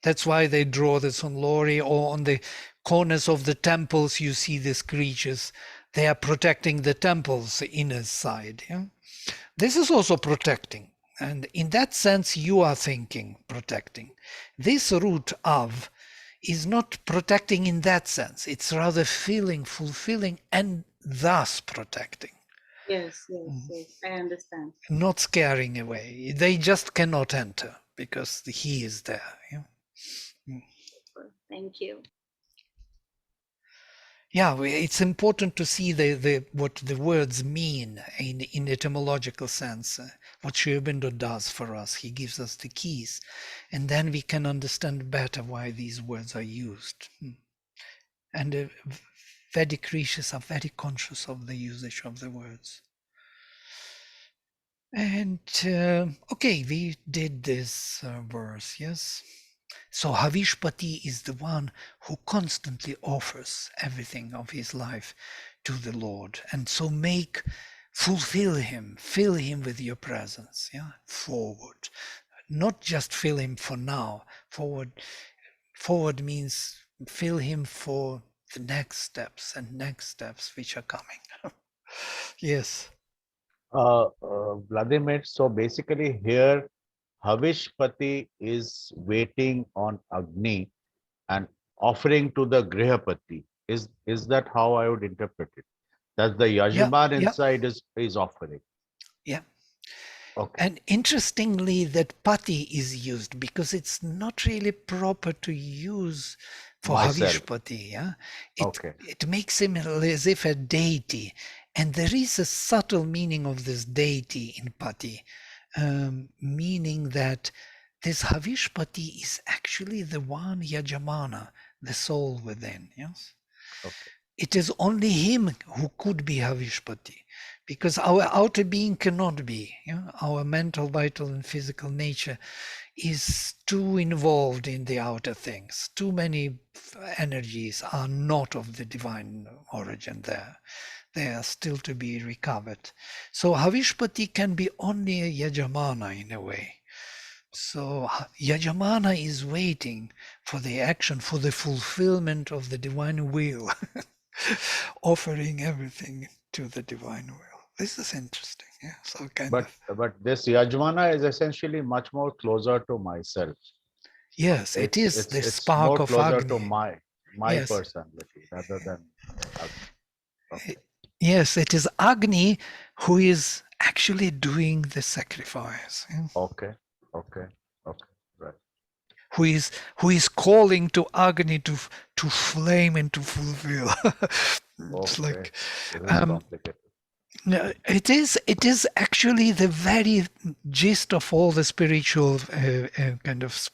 That's why they draw this on lorry or on the corners of the temples. You see these creatures. They are protecting the temple's inner side. Yeah? This is also protecting. And in that sense, you are thinking protecting. This root of is not protecting in that sense. It's rather feeling, fulfilling, and thus protecting. Yes, I understand. Not scaring away. They just cannot enter because he is there. Yeah? Thank you. Yeah, it's important to see what the words mean in etymological sense. What Sri Aurobindo does for us, he gives us the keys, and then we can understand better why these words are used. And Vedic rishis are very conscious of the usage of the words. And okay, we did this verse, yes? So Havishpati is the one who constantly offers everything of his life to the Lord. And so fulfill him, fill him with your presence, yeah? Forward. Not just fill him for now. Forward means fill him for the next steps which are coming. Yes. Vladimir, so basically here Havishpati is waiting on Agni and offering to the Grihapati. Is that how I would interpret it? That the Yeah, Yajman yeah, inside is offering. yeah. Okay. And interestingly, that pati is used because it's not really proper to use for Myself. Havishpati. Yeah? Okay. It makes him as if a deity. And there is a subtle meaning of this deity in pati, meaning that this Havishpati is actually the one Yajamana, the soul within. Yes. Okay. It is only him who could be Havishpati, because our outer being cannot be. Our mental, vital, and physical nature is too involved in the outer things. Too many energies are not of the divine origin there. They are still to be recovered. So Havishpati can be only a Yajamana in a way. So Yajamana is waiting for the action, for the fulfillment of the divine will, offering everything to the divine will. This is interesting. Yeah. So kind But of. this Yajmana is essentially much more closer to myself. Yes, it is the It's spark more of closer to Agni. my Yes. personality rather than Agni. Okay. Yes, it is Agni who is actually doing the sacrifice. Yeah? Okay. Okay. Okay. Right. Who is calling to Agni to flame and to fulfill. It's Okay. like This is um, complicated. no, it is actually the very gist of all the spiritual kind of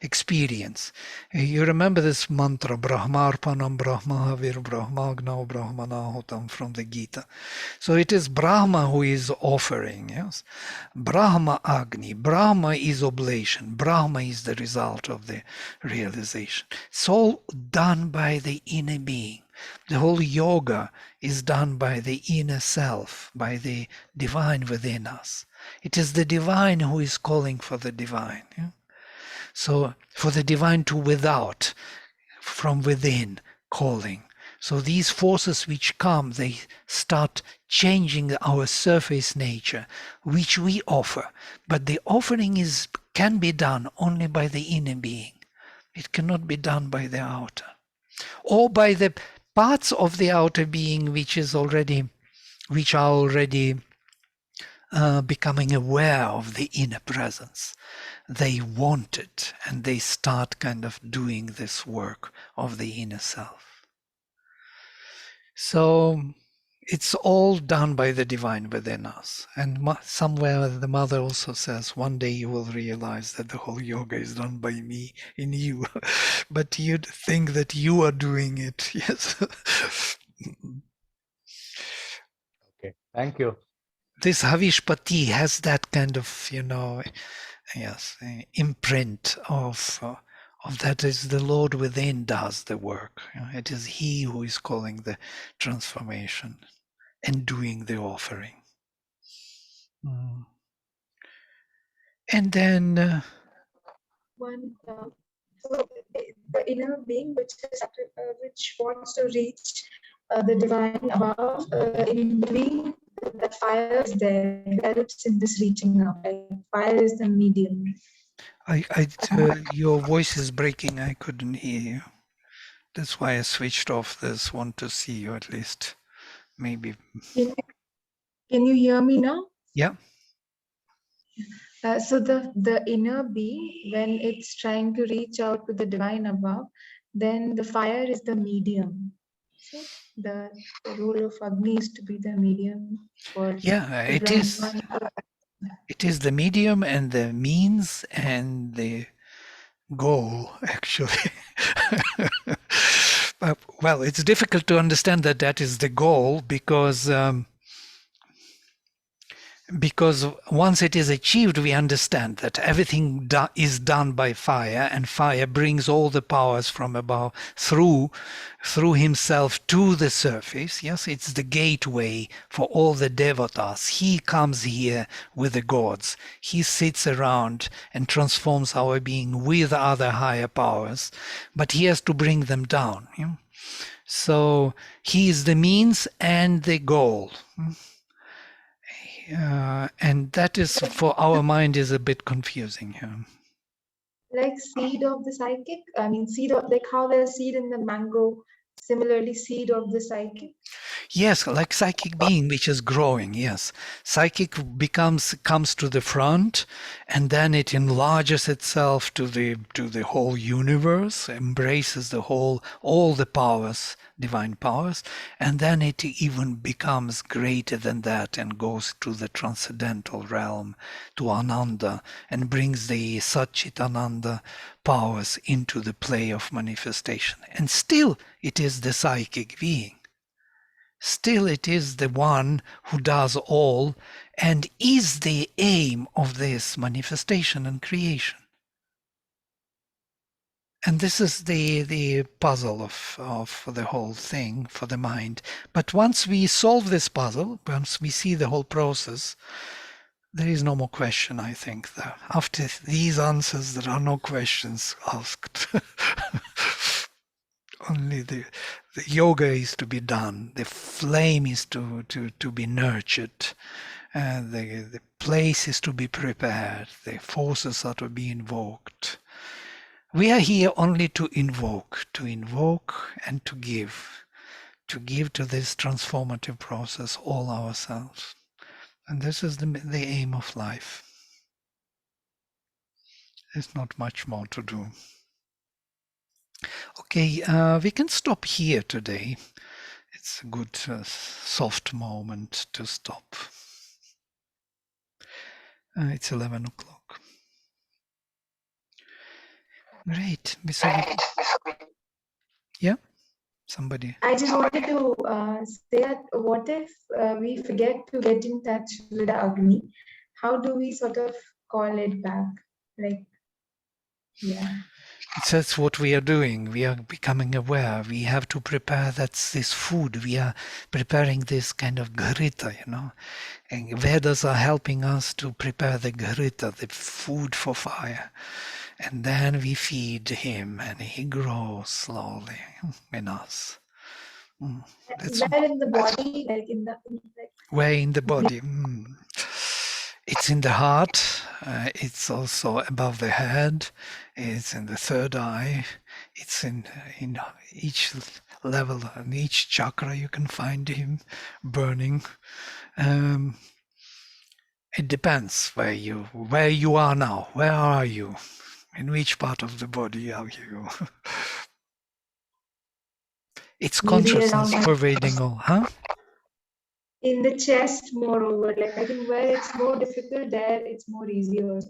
experience. You remember this mantra, Brahmarpanam Brahmahavir Brahmagna Brahmanahutam from the Gita. So it is Brahma who is offering, yes? Brahma Agni. Brahma is oblation. Brahma is the result of the realization. It's all done by the inner being. The whole yoga is done by the inner self, by the divine within us. It is the divine who is calling for the divine. Yeah? So for the divine to without, from within, calling. So these forces which come, they start changing our surface nature, which we offer. But the offering can be done only by the inner being. It cannot be done by the outer, or by the parts of the outer being which are already becoming aware of the inner presence. They want it, and they start kind of doing this work of the inner self. So it's all done by the divine within us. And somewhere the mother also says, one day you will realize that the whole yoga is done by me in you. But you'd think that you are doing it. Yes. Okay. Thank you. This Havishpati has that kind of, yes, imprint of that is the Lord within does the work. It is He who is calling the transformation and doing the offering. And then One, so the inner being which wants to reach the divine above, in between, that fire is there, helps in this reaching out. Like fire is the medium. your voice is breaking. I couldn't hear you. That's why I switched off this one to see you at least. Maybe. Can you hear me now? Yeah. So the inner being, when it's trying to reach out to the divine above, then the fire is the medium. So the role of Agni is to be the medium for Yeah, the it is. Brahman. It is the medium and the means and the goal, actually. Well, it's difficult to understand that is the goal because once it is achieved, we understand that everything is done by fire, and fire brings all the powers from above through himself to the surface. Yes, it's the gateway for all the devatas. He comes here with the gods. He sits around and transforms our being with other higher powers, but he has to bring them down. So he is the means and the goal. And that is, for our mind, is a bit confusing here. Like seed of the psychic? I mean, seed of, like how there's seed in the mango, similarly seed of the psychic? Yes, like psychic being which is growing. Yes, psychic comes to the front, and then it enlarges itself to the whole universe, embraces the whole, all the powers, divine powers, and then it even becomes greater than that and goes to the transcendental realm, to Ananda, and brings the Satchit Ananda powers into the play of manifestation. And still, it is the psychic being. Still it is the one who does all and is the aim of this manifestation and creation. And this is the puzzle of the whole thing for the mind. But once we solve this puzzle, once we see the whole process, there is no more question, I think. After these answers, there are no questions asked. Only the yoga is to be done. The flame is to be nurtured. The place is to be prepared. The forces are to be invoked. We are here only to invoke and to give to this transformative process all ourselves. And this is the aim of life. There's not much more to do. Okay, we can stop here today. It's a good soft moment to stop. It's 11 o'clock. Great. Yeah, somebody. I just wanted to say that what if we forget to get in touch with the Agni? How do we sort of call it back? Like, yeah. That's what we are doing. We are becoming aware. We have to prepare this food. We are preparing this kind of ghrita, And Vedas are helping us to prepare the ghrita, the food for fire. And then we feed him and he grows slowly in us. Where in the body? Like in the where in the body? It's in the heart. It's also above the head. It's in the third eye. It's in each level, in each chakra you can find him burning. It depends where you are now. Where are you? In which part of the body are you? It's consciousness pervading all, huh? in the chest, moreover. Like I think where it's more difficult, there it's more easier.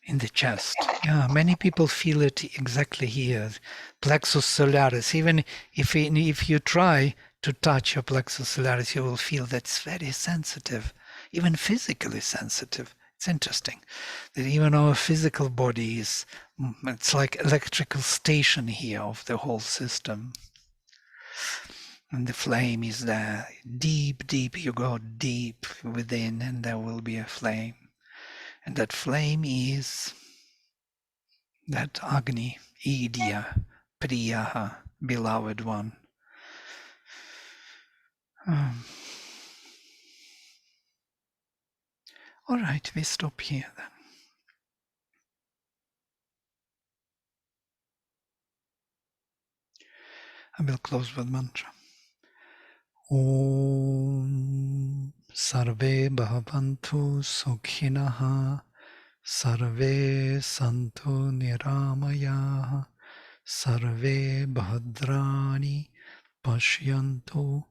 In the chest. Yeah, many people feel it exactly here, plexus solaris. Even if you try to touch your plexus solaris, you will feel that's very sensitive, even physically sensitive. It's interesting that even our physical body it's like electrical station here of the whole system. And the flame is there. Deep, deep, you go deep within and there will be a flame. And that flame is that Agni, Idya, Priyaha, beloved one. All right, we stop here then. I will close with mantra. Om Sarve Bhavantu Sukhinaha Sarve Santu Niramaya Sarve Bhadrani Pashyantu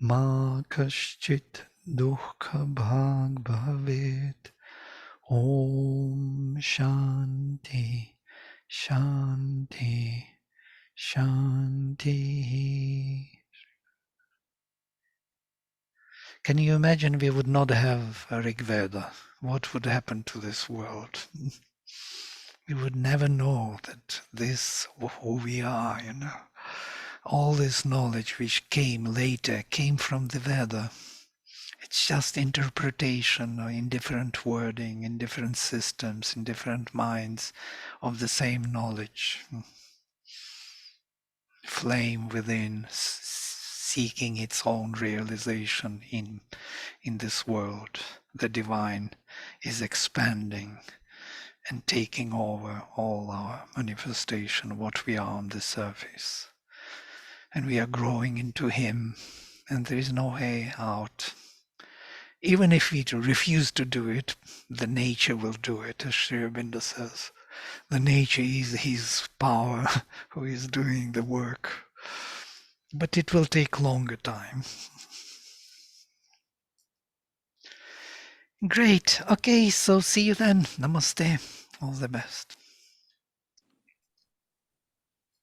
Ma Kaschit Dukkha Bhag Bhavet. Om Shanti Shanti Shanti. Can you imagine we would not have a Rigveda? What would happen to this world? We would never know that this, who we are, All this knowledge which came later came from the Veda. It's just interpretation in different wording, in different systems, in different minds of the same knowledge. Flame within, seeking its own realization in this world. the divine is expanding and taking over all our manifestation, what we are on the surface. And we are growing into Him, and there is no way out. Even if we refuse to do it, the nature will do it, as Sri Aurobindo says. The nature is His power who is doing the work. But it will take longer time. Great. Okay, so see you then. Namaste. All the best.